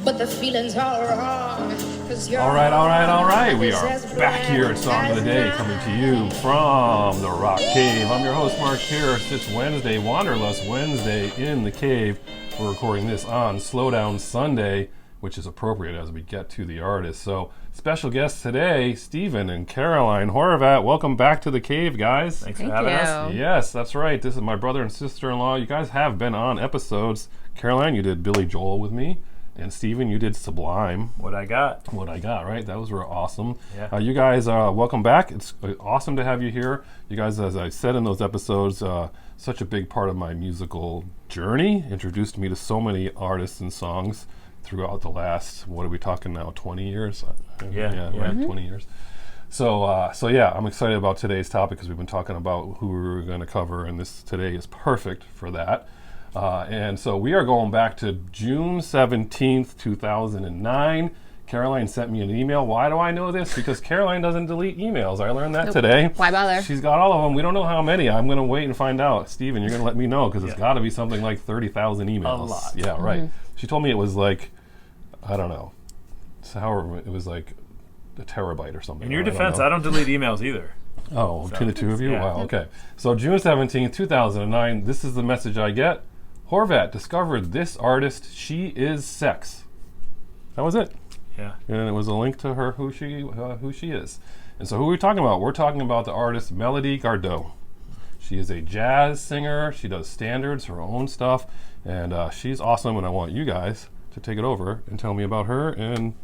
but the feelings are wrong. All right. We are back here at Song of the Day, coming to you from the Rock Cave. I'm your host, Mark Pierce. It's Wednesday, Wanderlust Wednesday in the cave. We're recording this on Slowdown Sunday, which is appropriate as we get to the artist. So, special guests today, Stephen and Caroline Horvat. Welcome back to the cave, guys. Thanks for having us. Yes, that's right. This is my brother and sister-in-law. You guys have been on episodes. Caroline, you did Billy Joel with me. And Stephen, you did Sublime. What I got, right? That was real awesome. Yeah. You guys, welcome back. It's awesome to have you here. You guys, as I said in those episodes, such a big part of my musical journey. Introduced me to so many artists and songs throughout the last, what are we talking now, 20 years? Yeah. Right, 20 years. So yeah, I'm excited about today's topic because we've been talking about who we were going to cover, and this today is perfect for that. And so we are going back to June 17th, 2009. Caroline sent me an email. Why do I know this? Because Caroline doesn't delete emails. I learned that today. Why bother? She's got all of them. We don't know how many. I'm going to wait and find out. Steven, you're going to let me know because it's got to be something like 30,000 emails. A lot. Yeah, right. She told me it was like, I don't know. However, it was like a terabyte or something. In your defense, I don't delete emails either. Oh, between the two of you? Yeah. Wow, okay. So June 17th, 2009, this is the message I get. Horvat discovered this artist. She is sex. That was it. Yeah. And it was a link to her, who she is. And so who are we talking about? We're talking about the artist Melody Gardot. She is a jazz singer. She does standards, her own stuff. And she's awesome. And I want you guys to take it over and tell me about her and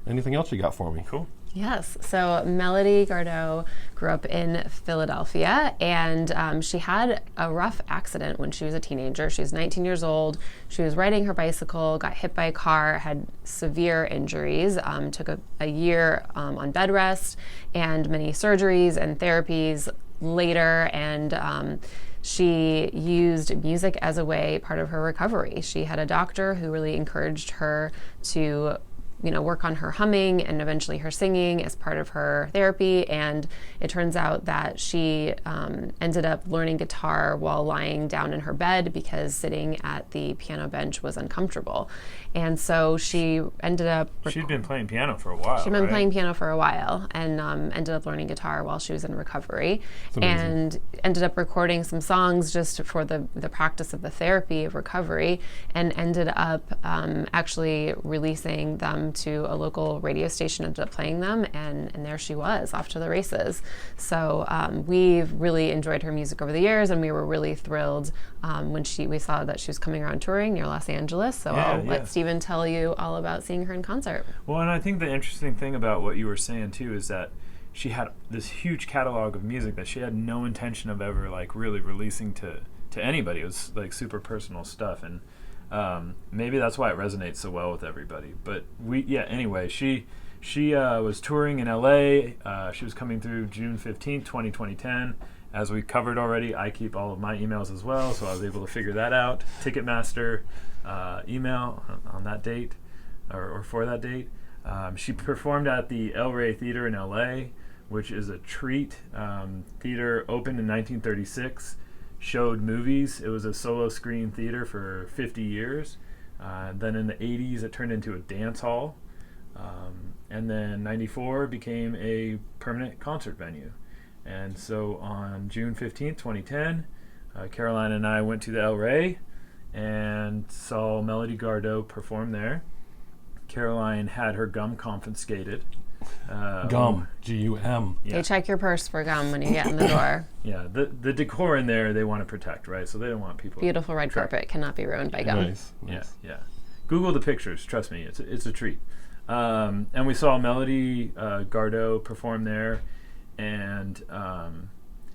anything else you got for me. Cool. Yes. So Melody Gardot grew up in Philadelphia, and she had a rough accident when she was a teenager. She was 19 years old. She was riding her bicycle, got hit by a car, had severe injuries, took a year on bed rest and many surgeries and therapies later, and she used music as a way, part of her recovery. She had a doctor who really encouraged her to work on her humming and eventually her singing as part of her therapy. And it turns out that she ended up learning guitar while lying down in her bed because sitting at the piano bench was uncomfortable. And so she ended up... She'd been playing piano for a while, She'd been right? playing piano for a while and ended up learning guitar while she was in recovery and ended up recording some songs just for the practice of the therapy of recovery, and ended up actually releasing them to a local radio station, ended up playing them, and there she was, off to the races. So we've really enjoyed her music over the years, and we were really thrilled when we saw that she was coming around touring near Los Angeles. So I'll let Stephen tell you all about seeing her in concert. Well, and I think the interesting thing about what you were saying too is that she had this huge catalog of music that she had no intention of ever like really releasing to anybody. It was like super personal stuff, and maybe that's why it resonates so well with everybody. But anyway, she was touring in LA. She was coming through June 15th, 2010. As we covered already, I keep all of my emails as well, so I was able to figure that out. Ticketmaster email on that date, or for that date. She performed at the El Rey Theater in LA, which is a treat. Theater opened in 1936. Showed movies. It was a solo screen theater for 50 years. Then in the 80s, it turned into a dance hall. And then 94 became a permanent concert venue. And so on June 15th, 2010, Caroline and I went to the El Rey and saw Melody Gardot perform there. Caroline had her gum confiscated. Gum, G-U-M. They check your purse for gum when you get in the door. Yeah, the decor in there they want to protect, right? So they don't want people... Beautiful red carpet cannot be ruined by gum. Nice. Yeah. Google the pictures. Trust me, it's a treat. And we saw Melody Gardot perform there, and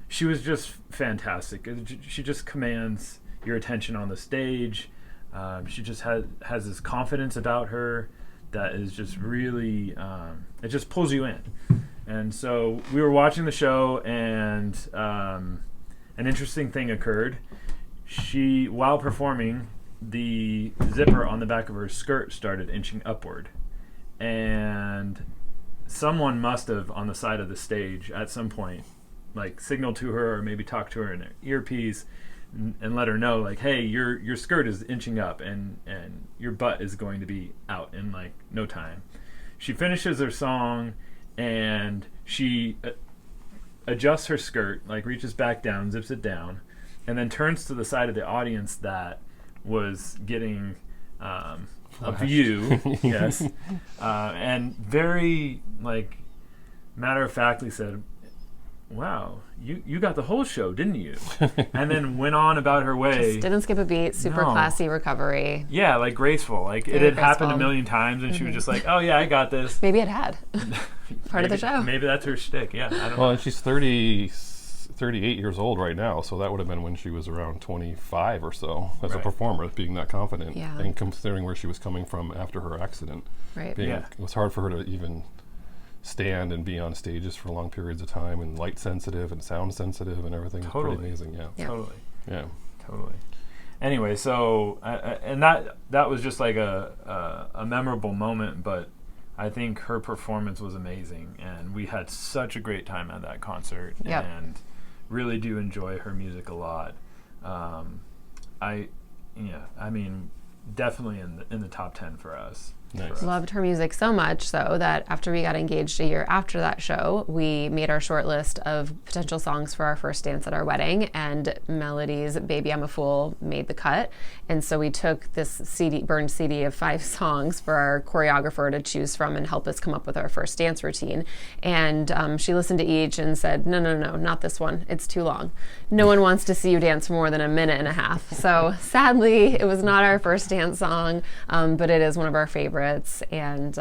she was just fantastic. She just commands your attention on the stage. She just has this confidence about her that is just really, it just pulls you in. And so we were watching the show, and an interesting thing occurred. She, while performing, the zipper on the back of her skirt started inching upward. And someone must have, on the side of the stage, at some point, like signaled to her or maybe talked to her in an earpiece and let her know, like, hey, your skirt is inching up and your butt is going to be out in like no time. She finishes her song and she adjusts her skirt, like reaches back down, zips it down, and then turns to the side of the audience that was getting a view, yes, and very like matter-of-factly said, wow, you got the whole show, didn't you? And then went on about her way. Just didn't skip a beat. Super classy recovery. Yeah, like graceful. Like it had happened a million times, and she was just like, "Oh yeah, I got this." Maybe it had. Part of the show. Maybe that's her shtick. Yeah. I don't know. Well, and she's 38 years old right now, so that would have been when she was around 25 or so as a performer, being that confident, and considering where she was coming from after her accident. Right. It was hard for her to even stand and be on stages for long periods of time, and light sensitive and sound sensitive and everything. Totally. It's pretty amazing. Yeah. Totally. Yeah. Totally. Anyway, so and that was just like a memorable moment, but I think her performance was amazing, and we had such a great time at that concert, and really do enjoy her music a lot. I mean, definitely in the top 10 for us. Nice. Loved her music so much so that after we got engaged a year after that show, we made our short list of potential songs for our first dance at our wedding, and Melody's Baby I'm a Fool made the cut. And so we took this burned CD of 5 songs for our choreographer to choose from and help us come up with our first dance routine. And she listened to each and said, no, not this one. It's too long. No one wants to see you dance for more than a minute and a half. So sadly, it was not our first dance song, but it is one of our favorites. And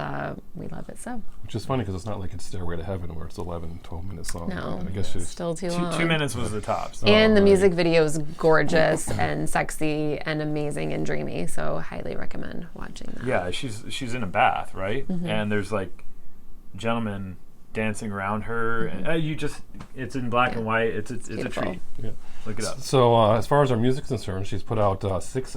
we love it so. Which is funny because it's not like it's Stairway to Heaven where it's 11, 12-minute song. No, I guess she's still too long. 2 minutes was the top. So. And the music video is gorgeous and sexy and amazing and dreamy. So highly recommend watching that. Yeah, she's in a bath, right? Mm-hmm. And there's like gentlemen dancing around her, and it's in black and white. It's a treat. Yeah. Look it up. So as far as our music is concerned, she's put out 6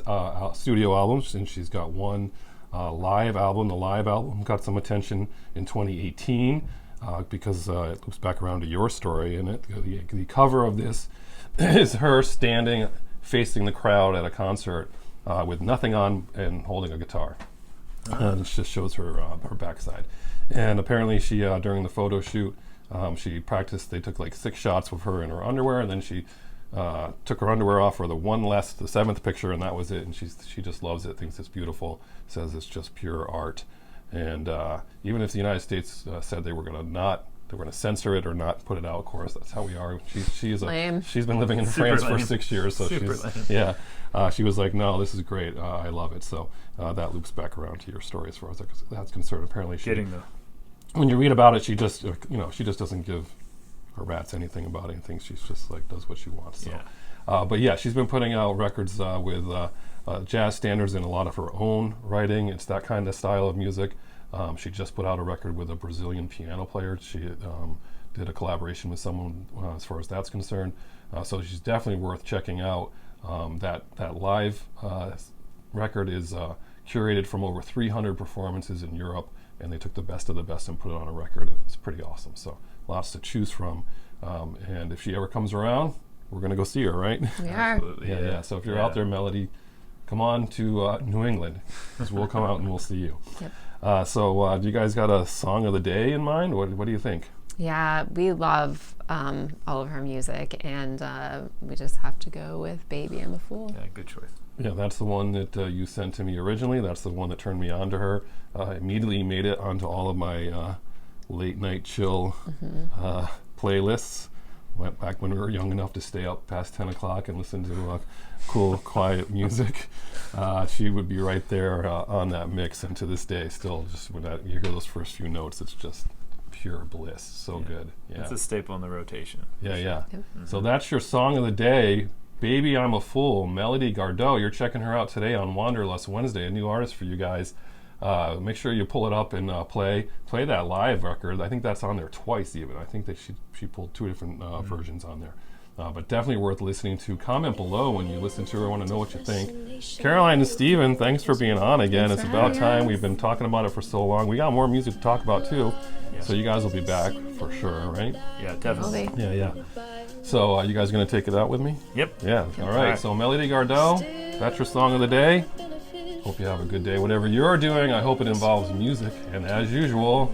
studio albums, and she's got 1 live album. The live album got some attention in 2018 because it loops back around to your story in it. The cover of this is her standing facing the crowd at a concert with nothing on and holding a guitar. And it just shows her backside. And apparently she, during the photo shoot, she practiced. They took like 6 shots with her in her underwear, and then she took her underwear off for the 7th picture, and that was it. And she just loves it, thinks it's beautiful, says it's just pure art. And even if the United States said they were going to censor it or not put it out, of course, that's how we are. She's been living in France for 6 years, so she was like, no, this is great. I love it. So that loops back around to your story as far as that's concerned. Apparently, when you read about it, she just doesn't give a rat's anything about anything. She's just like does what she wants. So. Yeah. But yeah, she's been putting out records with jazz standards and a lot of her own writing. It's that kind of style of music. She just put out a record with a Brazilian piano player. She did a collaboration with someone as far as that's concerned. So she's definitely worth checking out. That live record is curated from over 300 performances in Europe, and they took the best of the best and put it on a record, and it's pretty awesome. So lots to choose from. And if she ever comes around, we're going to go see her, right? We are. Absolutely. Yeah. So if you're out there, Melody, come on to New England, because we'll come out and we'll see you. Yep. So do you guys got a song of the day in mind? What do you think? Yeah, we love all of her music, and we just have to go with Baby I'm a Fool. Yeah, good choice. Yeah, that's the one that you sent to me originally. That's the one that turned me on to her. Immediately made it onto all of my late night chill playlists. Went back when we were young enough to stay up past 10 o'clock and listen to cool, quiet music. She would be right there on that mix, and to this day, still, just when you hear those first few notes, it's just pure bliss. So good. Yeah. It's a staple in the rotation. Yeah. Yep. Mm-hmm. So that's your song of the day. Baby I'm a Fool, Melody Gardot. You're checking her out today on Wanderlust Wednesday, a new artist for you guys. Make sure you pull it up and play that live record. I think that's on there twice even. I think that she pulled 2 different versions on there. But definitely worth listening to. Comment below when you listen to her. I want to know what you think. Caroline and Steven, thanks for being on again. It's about time. We've been talking about it for so long. We got more music to talk about too. Yes. So you guys will be back for sure, right? Yeah, definitely. Yeah. So you guys gonna take it out with me? Yep. Yeah. All right. So Melody Gardot, that's your song of the day. Hope you have a good day. Whatever you're doing, I hope it involves music. And as usual,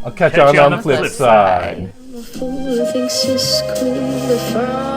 I'll catch you on the flip side. A fool thinks it's cool to fall.